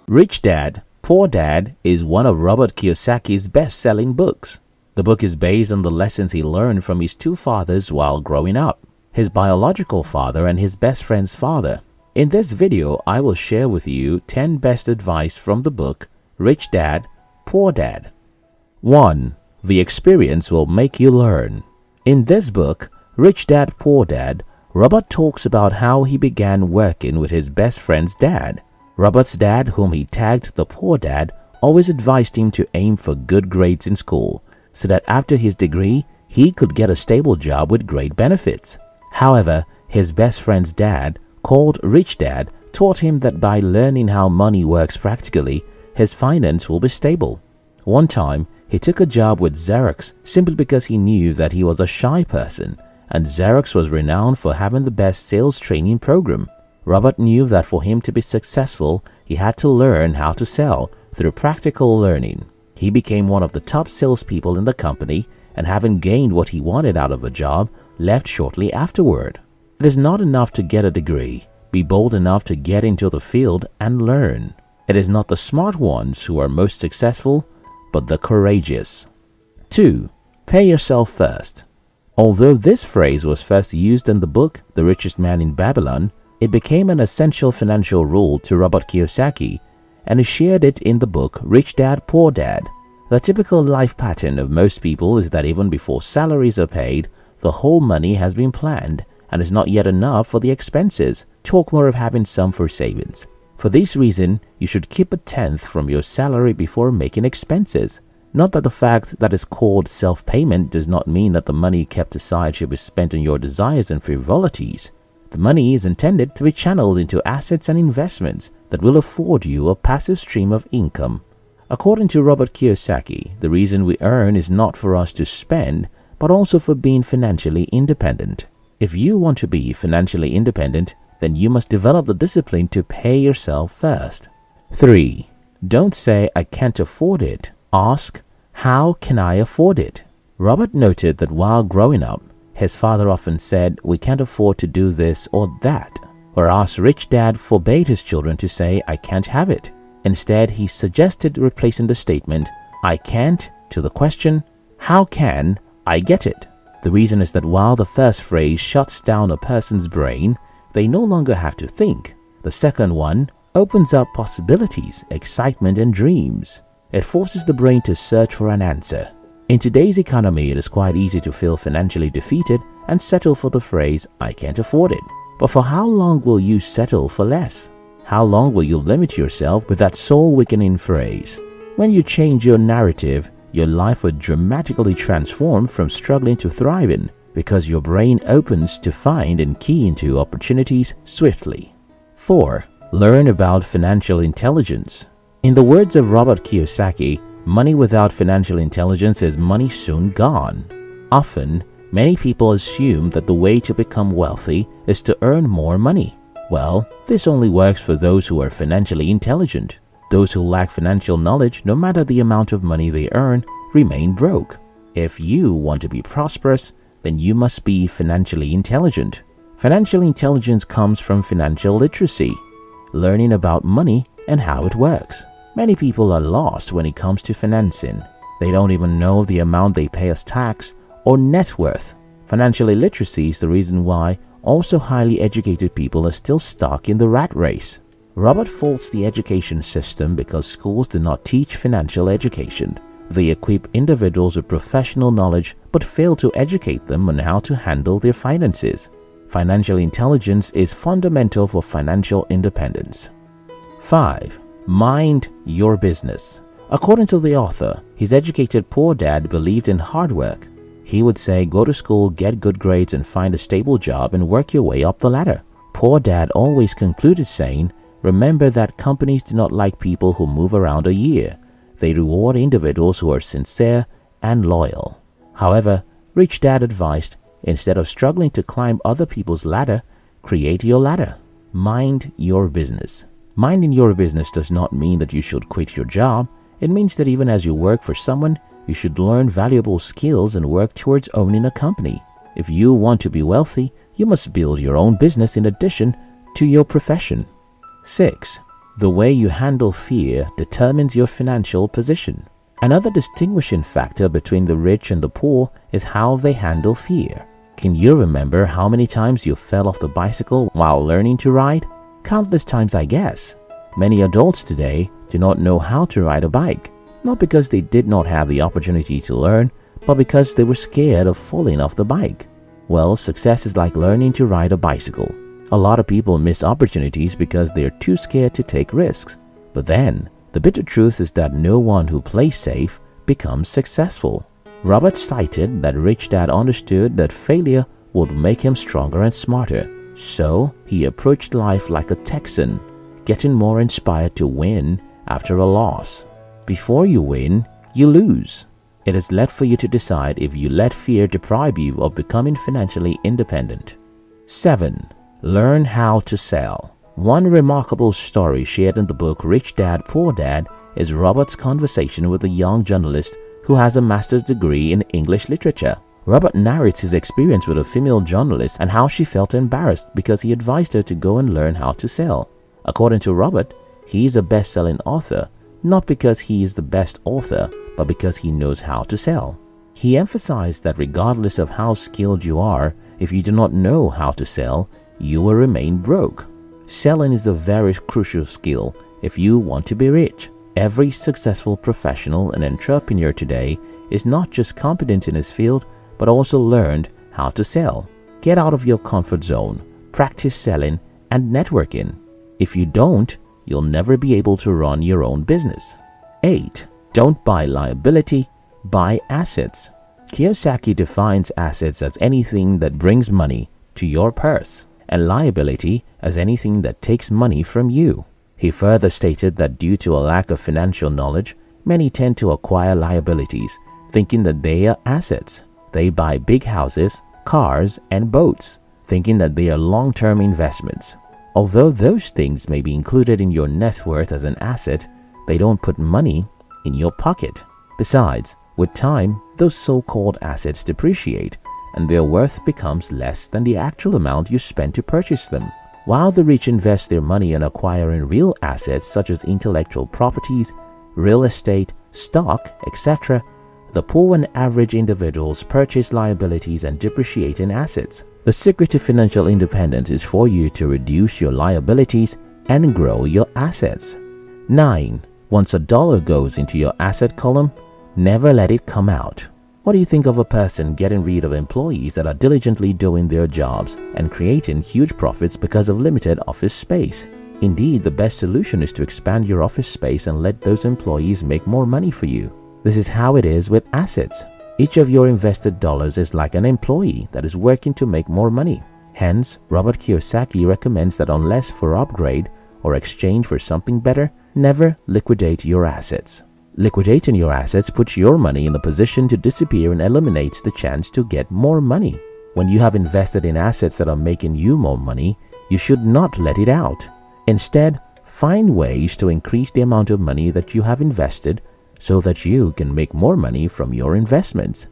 Rich Dad, Poor Dad is one of Robert Kiyosaki's best-selling books. The book is based on the lessons he learned from his two fathers while growing up, his biological father and his best friend's father. In this video, I will share with you 10 best advice from the book Rich Dad, Poor Dad. 1. The experience will make you learn. In this book, Rich Dad, Poor Dad, Robert talks about how he began working with his best friend's dad. Robert's dad, whom he tagged the poor dad, always advised him to aim for good grades in school so that after his degree, he could get a stable job with great benefits. However, his best friend's dad, called Rich Dad, taught him that by learning how money works practically, his finance will be stable. One time, he took a job with Xerox simply because he knew that he was a shy person, and Xerox was renowned for having the best sales training program. Robert knew that for him to be successful, he had to learn how to sell through practical learning. He became one of the top salespeople in the company, and having gained what he wanted out of a job, left shortly afterward. It is not enough to get a degree. Be bold enough to get into the field and learn. It is not the smart ones who are most successful, but the courageous. 2. Pay yourself first. Although this phrase was first used in the book The Richest Man in Babylon, it became an essential financial rule to Robert Kiyosaki, and he shared it in the book Rich Dad, Poor Dad. The typical life pattern of most people is that even before salaries are paid, the whole money has been planned and is not yet enough for the expenses. Talk more of having some for savings. For this reason, you should keep 1/10 from your salary before making expenses. Not that the fact that is called self-payment does not mean that the money kept aside should be spent on your desires and frivolities. The money is intended to be channeled into assets and investments that will afford you a passive stream of income. According to Robert Kiyosaki, the reason we earn is not for us to spend, but also for being financially independent. If you want to be financially independent, then you must develop the discipline to pay yourself first. 3. Don't say, "I can't afford it." Ask, "How can I afford it?" Robert noted that while growing up, his father often said, "We can't afford to do this or that," whereas Rich Dad forbade his children to say, "I can't have it." Instead, he suggested replacing the statement, "I can't," to the question, "How can I get it?" The reason is that while the first phrase shuts down a person's brain, they no longer have to think. The second one opens up possibilities, excitement, and dreams. It forces the brain to search for an answer. In today's economy, it is quite easy to feel financially defeated and settle for the phrase, "I can't afford it." But for how long will you settle for less? How long will you limit yourself with that soul-weakening phrase? When you change your narrative, your life will dramatically transform from struggling to thriving, because your brain opens to find and key into opportunities swiftly. 4. Learn about financial intelligence. In the words of Robert Kiyosaki, money without financial intelligence is money soon gone. Often, many people assume that the way to become wealthy is to earn more money. Well, this only works for those who are financially intelligent. Those who lack financial knowledge, no matter the amount of money they earn, remain broke. If you want to be prosperous, then you must be financially intelligent. Financial intelligence comes from financial literacy, learning about money and how it works. Many people are lost when it comes to financing. They don't even know the amount they pay as tax or net worth. Financial illiteracy is the reason why also highly educated people are still stuck in the rat race. Robert faults the education system because schools do not teach financial education. They equip individuals with professional knowledge but fail to educate them on how to handle their finances. Financial intelligence is fundamental for financial independence. 5. Mind your business. According to the author, his educated poor dad believed in hard work. He would say, go to school, get good grades, and find a stable job and work your way up the ladder. Poor dad always concluded saying, remember that companies do not like people who move around a year. They reward individuals who are sincere and loyal. However, Rich Dad advised, instead of struggling to climb other people's ladder, create your ladder. Mind your business. Minding your business does not mean that you should quit your job. It means that even as you work for someone, you should learn valuable skills and work towards owning a company. If you want to be wealthy, you must build your own business in addition to your profession. 6. The way you handle fear determines your financial position. Another distinguishing factor between the rich and the poor is how they handle fear. Can you remember how many times you fell off the bicycle while learning to ride? Countless times, I guess. Many adults today do not know how to ride a bike, not because they did not have the opportunity to learn, but because they were scared of falling off the bike. Well, success is like learning to ride a bicycle. A lot of people miss opportunities because they are too scared to take risks. But then, the bitter truth is that no one who plays safe becomes successful. Robert cited that Rich Dad understood that failure would make him stronger and smarter. So, he approached life like a Texan, getting more inspired to win after a loss. Before you win, you lose. It is left for you to decide if you let fear deprive you of becoming financially independent. 7. Learn how to sell. One remarkable story shared in the book Rich Dad, Poor Dad is Robert's conversation with a young journalist who has a master's degree in English literature. Robert narrates his experience with a female journalist and how she felt embarrassed because he advised her to go and learn how to sell. According to Robert, he is a best-selling author, not because he is the best author, but because he knows how to sell. He emphasized that regardless of how skilled you are, if you do not know how to sell, you will remain broke. Selling is a very crucial skill if you want to be rich. Every successful professional and entrepreneur today is not just competent in his field, but also learned how to sell. Get out of your comfort zone, practice selling and networking. If you don't, you'll never be able to run your own business. 8. Don't buy liability, buy assets. Kiyosaki defines assets as anything that brings money to your purse, and liability as anything that takes money from you. He further stated that due to a lack of financial knowledge, many tend to acquire liabilities, thinking that they are assets. They buy big houses, cars, and boats, thinking that they are long-term investments. Although those things may be included in your net worth as an asset, they don't put money in your pocket. Besides, with time, those so-called assets depreciate, and their worth becomes less than the actual amount you spent to purchase them. While the rich invest their money in acquiring real assets such as intellectual properties, real estate, stock, etc., the poor and average individuals purchase liabilities and depreciating assets. The secret to financial independence is for you to reduce your liabilities and grow your assets. 9. Once a dollar goes into your asset column, never let it come out. What do you think of a person getting rid of employees that are diligently doing their jobs and creating huge profits because of limited office space? Indeed, the best solution is to expand your office space and let those employees make more money for you. This is how it is with assets. Each of your invested dollars is like an employee that is working to make more money. Hence, Robert Kiyosaki recommends that unless for upgrade or exchange for something better, never liquidate your assets. Liquidating your assets puts your money in the position to disappear and eliminates the chance to get more money. When you have invested in assets that are making you more money, you should not let it out. Instead, find ways to increase the amount of money that you have invested so that you can make more money from your investments.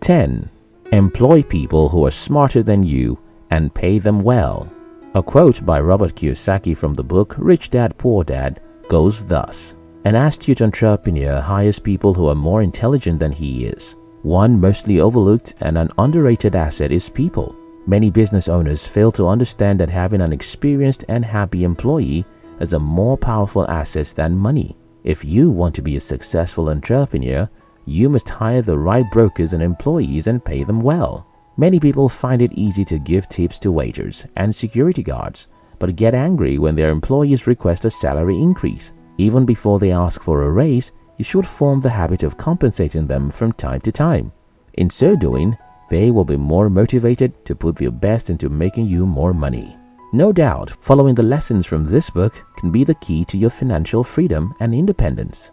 10. Employ people who are smarter than you and pay them well. A quote by Robert Kiyosaki from the book Rich Dad, Poor Dad goes thus: An astute entrepreneur hires people who are more intelligent than he is. One mostly overlooked and an underrated asset is people. Many business owners fail to understand that having an experienced and happy employee is a more powerful asset than money. If you want to be a successful entrepreneur, you must hire the right brokers and employees and pay them well. Many people find it easy to give tips to waiters and security guards, but get angry when their employees request a salary increase. Even before they ask for a raise, you should form the habit of compensating them from time to time. In so doing, they will be more motivated to put their best into making you more money. No doubt, following the lessons from this book can be the key to your financial freedom and independence.